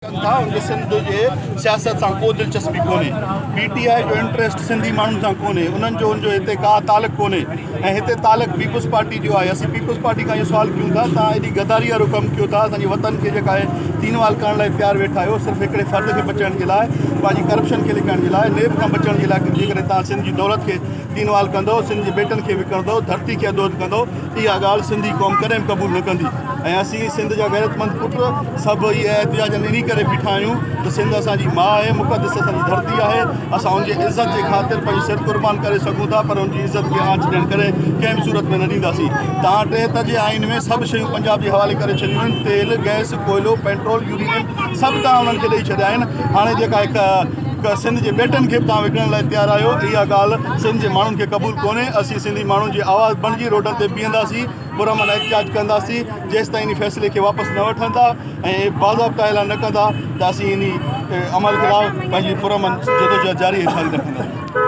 था उनके सिंध जे सियासत सां को दिलचस्पी कोन्हे। PTI जो इंट्रस्ट सिंधी माण्हुनि सां कोन्हे, उन्हनि जो उनजो हिते का तालुक कोन्हे ऐं हिते तालुक पीपुल्स पार्टी जो आहे। असीं पीपुल्स पार्टी खां इहो सुवाल कयूं था, तव्हां एॾी गद्दारी वारो कमु कयो था, असांजे वतन खे जेका आहे तीनवाल करण लाइ तयारु वेठा आहियो, सिर्फ़ु हिकिड़े फ़र्द खे बचाइण जे लाइ, पंहिंजी करप्शन खे लिकाइण जे लाइ, नेब खां बचण जे लाइ। जेकॾहिं तव्हां सिंध जी दौलत खे तीनवाल कंदो, सिंध जे बेटनि खे विकिणंदो, धरती खे अदोद कंदो, इहा ॻाल्हि सिंधी क़ौम कॾहिं क़बूल न कंदी। ऐं असीं सिंध जा गैरतमंद पुट सभु इहे एहतिजाज इन करे बीठा आहियूं त सिंध असांजी माउ आहे, मुक़दस असांजी धरती आहे। असां उनजे इज़त जे ख़ातिर पंहिंजी सिर क़ुर्बान करे सघूं था, पर उनजी इज़त खे आंच ॾियण करे कंहिं बि सूरत में न ॾींदासीं। तव्हां 73 जे आइन में सभु शयूं पंजाब जे हवाले करे छॾियूं आहिनि, तेल, गैस, कोयलो, पेट्रोल, यूरेनियम सभु तव्हां उन्हनि खे ॾेई छॾिया आहिनि। हाणे जेका हिकु सिंध जे बेटनि खे बि तव्हां विकिणण लाइ तयारु आहियो, इहा ॻाल्हि सिंध जे माण्हुनि खे क़बूल कोन्हे। असीं सिंधी माण्हुनि जी आवाज़ बणिजी रोडनि ते बीहंदासीं, पुरअमन एहतिजाज कंदासीं, जेसि ताईं इन फ़ैसिले खे वापसि न वठंदा ऐं बाज़ाब्ता ऐलान न कंदा त असीं इन अमल ख़िलाफ़ पंहिंजी पुरअमन जदोजहद जारी रखंदासीं।